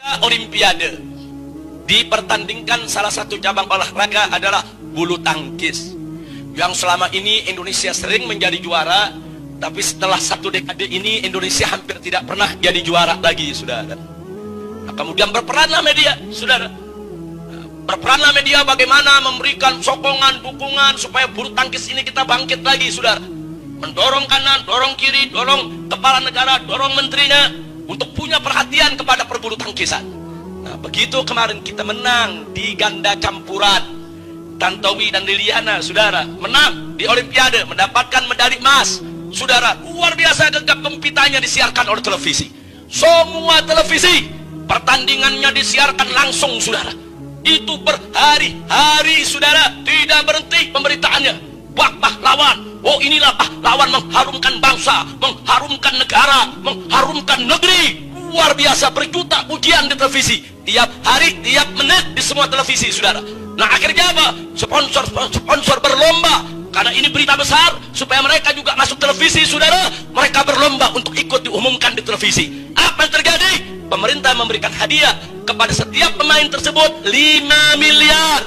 Olimpiade dipertandingkan salah satu cabang olahraga adalah bulu tangkis, yang selama ini Indonesia sering menjadi juara, tapi setelah satu dekade ini Indonesia hampir tidak pernah jadi juara lagi, saudara. Nah, kemudian berperanlah media, saudara. Berperanlah media bagaimana memberikan sokongan, dukungan supaya bulu tangkis ini kita bangkit lagi, saudara. Mendorong kanan, dorong kiri, dorong kepala negara, dorong menterinya untuk punya perhatian kepada perbulu tangkisan. Nah, begitu kemarin kita menang di ganda campuran, Tantowi dan Liliana, saudara, menang di Olimpiade, mendapatkan medali emas, saudara. Luar biasa, gegap gempitanya disiarkan oleh televisi. Semua televisi pertandingannya disiarkan langsung, saudara. Itu berhari-hari, saudara, tidak berhenti pemberitaannya. Bak pahlawan, oh inilah pahlawan mengharumkan bangsa, mengharumkan negara, mengharumkan negeri. Luar biasa, berjuta pujian di televisi, tiap hari, tiap menit di semua televisi, saudara. Nah, akhirnya apa? Sponsor berlomba, karena ini berita besar, supaya mereka juga masuk televisi, saudara. Mereka berlomba untuk ikut diumumkan di televisi. Apa yang terjadi? Pemerintah memberikan hadiah kepada setiap pemain tersebut 5 miliar.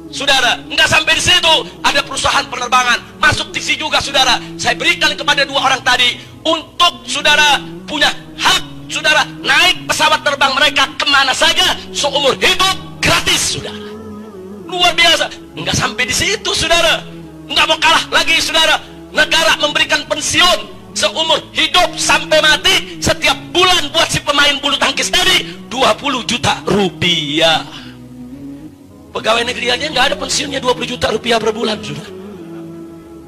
Saudara, nggak sampai di situ, ada perusahaan penerbangan masuk TV juga, saudara. Saya berikan kepada dua orang tadi untuk saudara punya hak, saudara, naik pesawat terbang mereka kemana saja seumur hidup gratis, saudara. Luar biasa. Nggak sampai di situ, saudara. Nggak mau kalah lagi, saudara. Negara memberikan pensiun seumur hidup sampai mati setiap bulan buat si pemain bulu tangkis tadi 20 juta rupiah. Pegawai negeri aja nggak ada pensiunnya 20 juta rupiah per bulan, saudara.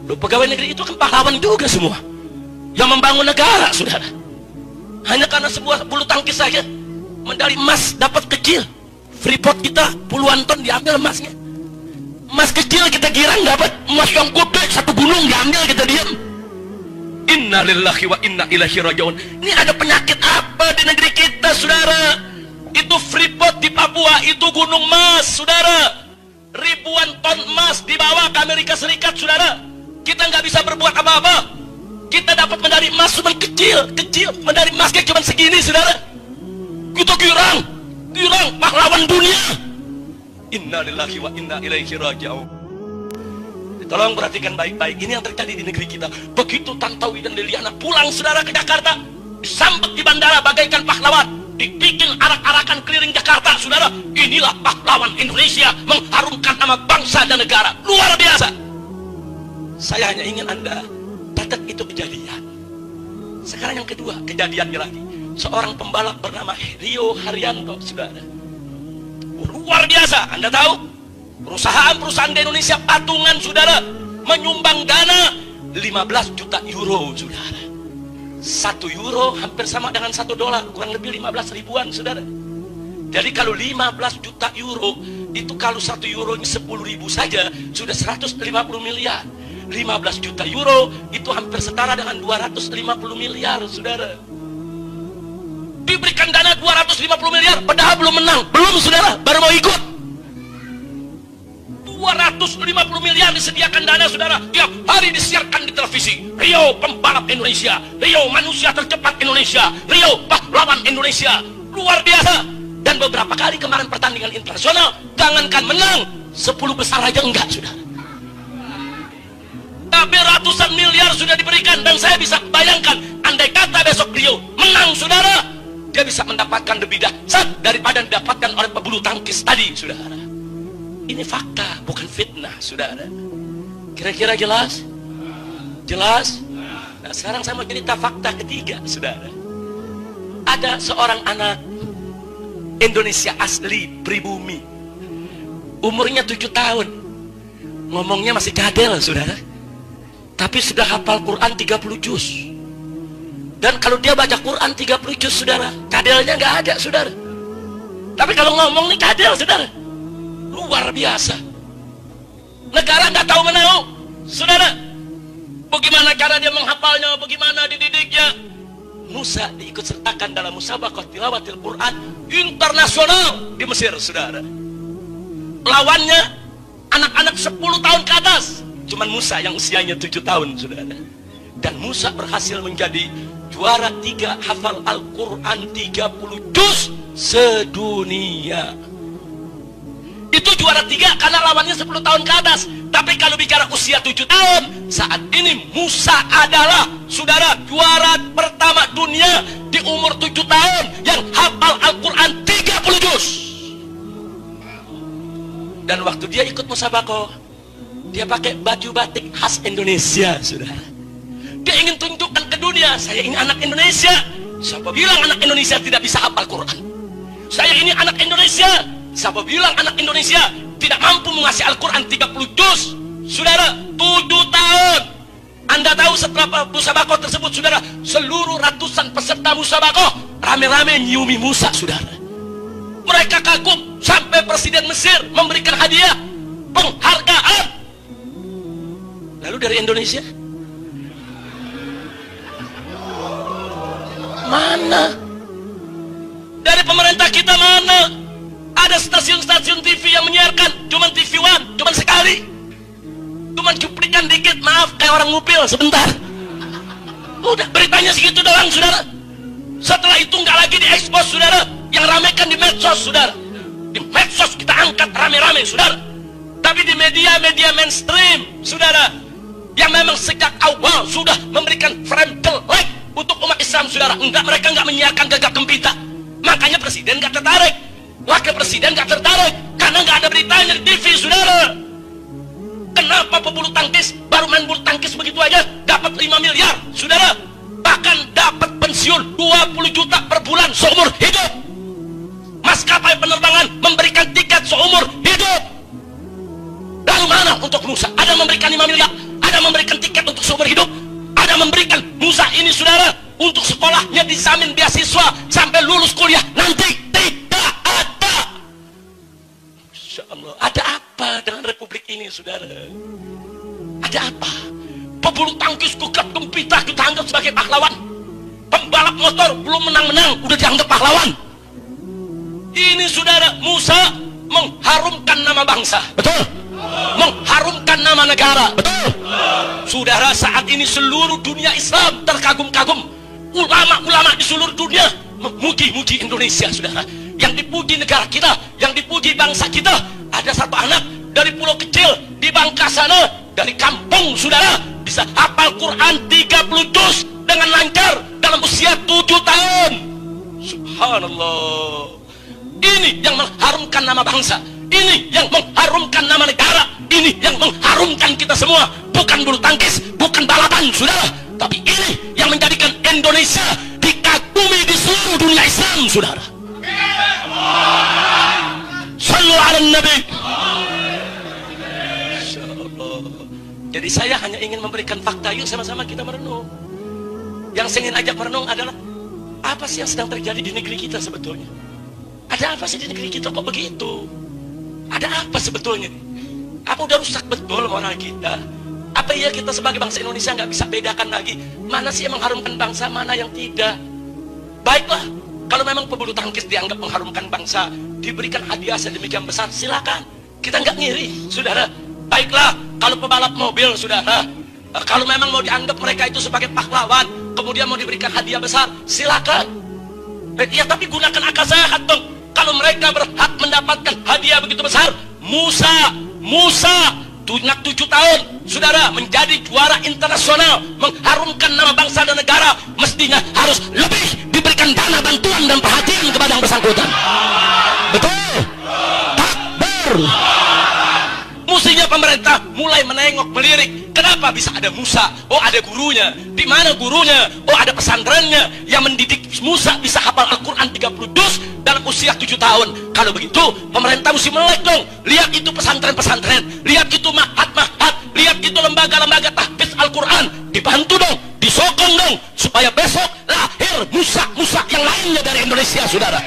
Loh, pegawai negeri itu kan pahlawan juga semua, yang membangun negara, saudara. Hanya karena sebuah bulu tangkis saja medali emas dapat kecil. Freeport kita puluhan ton diambil emasnya. Emas kecil kita girang dapat, emas yang gede satu gunung diambil, kita diam. Inna lillahi wa inna ilaihi rajiun. Ini ada penyakit apa di negeri kita, saudara? Itu Freeport di Papua, itu gunung emas, saudara. Ribuan ton emas dibawa ke Amerika Serikat, saudara. Kita nggak bisa berbuat apa-apa. Kita dapat medali emas cuma kecil, medali emasnya cuma segini, saudara. Kita girang pahlawan dunia. Inna lillahi wa inna ilaihi rajiun. Tolong perhatikan baik-baik, ini yang terjadi di negeri kita. Begitu Tantowi dan Liliana pulang, saudara, ke Jakarta, disambut di bandara bagaikan pahlawan, dibikin arak-arakan keliling Jakarta, saudara. Inilah pahlawan Indonesia, mengharumkan nama bangsa dan negara. Luar biasa. Saya hanya ingin Anda catat itu kejadian. Sekarang yang kedua, kejadiannya lagi. Seorang pembalap bernama Rio Haryanto, saudara. Luar biasa. Anda tahu, perusahaan-perusahaan di Indonesia patungan, saudara, menyumbang dana 15 juta euro, saudara. 1 euro hampir sama dengan 1 dolar, kurang lebih 15 ribuan, saudara. Jadi kalau 15 juta euro, itu kalau 1 euronya 10 ribu saja, sudah 150 miliar. 15 juta euro, itu hampir setara dengan 250 miliar, saudara. Diberikan dana 250 miliar, padahal belum menang, belum, saudara, baru mau ikut. 250 miliar disediakan dana, saudara. Tiap hari disiarkan di televisi. Rio pembalap Indonesia, Rio manusia tercepat Indonesia, Rio pahlawan Indonesia. Luar biasa. Dan beberapa kali kemarin pertandingan internasional, jangankan menang, 10 besar aja enggak, saudara. Tapi ratusan miliar sudah diberikan. Dan saya bisa bayangkan, andai kata besok Rio menang, saudara, dia bisa mendapatkan lebih dahsyat daripada didapatkan oleh pebulu tangkis tadi, saudara. Ini fakta, bukan fitnah, saudara. Kira-kira jelas? Jelas? Nah, sekarang saya mau cerita fakta ketiga, saudara. Ada seorang anak Indonesia asli, pribumi. Umurnya 7 tahun. Ngomongnya masih cadel, saudara. Tapi sudah hafal Quran 30 juz. Dan kalau dia baca Quran 30 juz, saudara, cadelnya nggak ada, saudara. Tapi kalau ngomong nih cadel, saudara. Luar biasa. Negara nggak tahu menau, saudara. Bagaimana cara dia menghafalnya, bagaimana dididiknya. Musa diikut sertakan dalam musabaqah tilawatil Quran internasional di Mesir, saudara. Lawannya anak-anak 10 tahun ke atas. Cuman Musa yang usianya 7 tahun, saudara. Dan Musa berhasil menjadi juara 3 hafal Al-Quran 30 juz sedunia. Itu juara 3 karena lawannya 10 tahun ke atas. Tapi kalau bicara usia 7 tahun, saat ini Musa adalah, saudara, juara pertama dunia di umur 7 tahun yang hafal Al-Quran 30 juz. Dan waktu dia ikut musabaqah, dia pakai baju batik khas Indonesia, saudara. Dia ingin tunjukkan ke dunia, saya ini anak Indonesia. Siapa bilang anak Indonesia tidak bisa hafal Quran? Saya ini anak Indonesia. Siapa bilang anak Indonesia tidak mampu mengasih Al-Quran 30 juz? Saudara, 7 tahun. Anda tahu setelah musabaqah tersebut, saudara, seluruh ratusan peserta musabaqah rame-rame nyiumi Musa, saudara. Mereka kagum sampai Presiden Mesir memberikan hadiah penghargaan. Lalu dari Indonesia mana? Dari pemerintah kita mana? Ada stasiun-stasiun TV yang menyiarkan, cuman TV One, cuman sekali, cuman cuplikan dikit, maaf, kayak orang ngupil sebentar. Udah beritanya segitu doang, saudara. Setelah itu nggak lagi diekspos, saudara. Yang ramekan di medsos, saudara. Di medsos kita angkat rame-rame, saudara. Tapi di media-media mainstream, saudara, yang memang sejak awal sudah memberikan frame jelek untuk umat Islam, saudara, mereka nggak menyiarkan Gagak Gempita. Makanya presiden nggak tertarik, wakil presiden nggak tertarik, karena nggak ada beritanya di TV, saudara. Kenapa pebulu tangkis baru main bulu tangkis begitu aja dapat 5 miliar, saudara? Bahkan dapat pensiun 20 juta per bulan seumur hidup. Maskapai penerbangan memberikan tiket seumur hidup. Lalu mana untuk Musa? Ada memberikan 5 miliar, ada memberikan tiket untuk seumur hidup, ada memberikan Musa ini, saudara, untuk sekolahnya dijamin beasiswa sampai lulus kuliah nanti. Tidak ada. Insya Allah. Ada apa dengan republik ini, saudara? Ada apa? Pebulu tangkis Gagak Gempita kita anggap sebagai pahlawan. Pembalap motor belum menang-menang udah dianggap pahlawan. Ini, saudara, Musa mengharumkan nama bangsa. Betul. Mengharumkan nama negara. Betul. Saudara, saat ini seluruh dunia Islam terkagum-kagum. Ulama-ulama di seluruh dunia memuji-muji Indonesia, saudara. Yang dipuji negara kita, yang dipuji bangsa kita. Ada satu anak dari pulau kecil di Bangka sana, dari kampung, saudara, bisa hafal Quran 30 juz dengan lancar dalam usia 7 tahun. Subhanallah. Ini yang mengharumkan nama bangsa, ini yang mengharumkan nama negara, ini yang mengharumkan kita semua. Bukan bulu tangkis, bukan balapan, saudara, tapi ini yang menjadikan Indonesia dikagumi di seluruh dunia Islam, saudara. Sallu ala Nabi. Jadi saya hanya ingin memberikan fakta. Yuk sama-sama kita merenung. Yang saya ingin ajak merenung adalah apa sih yang sedang terjadi di negeri kita sebetulnya? Ada apa sih di negeri kita kok begitu? Ada apa sebetulnya? Apa udah rusak betul moral kita? Apa iya kita sebagai bangsa Indonesia nggak bisa bedakan lagi mana sih yang mengharumkan bangsa, mana yang tidak? Baiklah, kalau memang pebulu tangkis dianggap mengharumkan bangsa, diberikan hadiah sedemikian besar, silakan. Kita nggak ngiri, saudara. Baiklah, kalau pebalap mobil, saudara, kalau memang mau dianggap mereka itu sebagai pahlawan, kemudian mau diberikan hadiah besar, silakan. Ya, tapi gunakan akal sehat dong. Kalau mereka berhak mendapatkan hadiah begitu besar, Musa, anak 7 tahun, saudara, menjadi juara internasional, mengharumkan nama bangsa dan negara, mestinya harus lebih diberikan dana bantuan dan perhatian kepada yang bersangkutan. Betul. Takbir. Mestinya pemerintah mulai menengok, melirik. Kenapa bisa ada Musa? Oh, ada gurunya. Di mana gurunya? Oh, ada pesantrennya yang mendidik Musa bisa hafal Al-Quran 30 juz dalam usia 7 tahun. Kalau begitu, pemerintah mesti melek dong. Lihat itu pesantren-pesantren, lihat itu ma'had-ma'had, lihat itu lembaga-lembaga tahfiz Al-Quran. Dibantu dong, disokong dong, supaya besok lahir Musa yang lainnya dari Indonesia, saudara.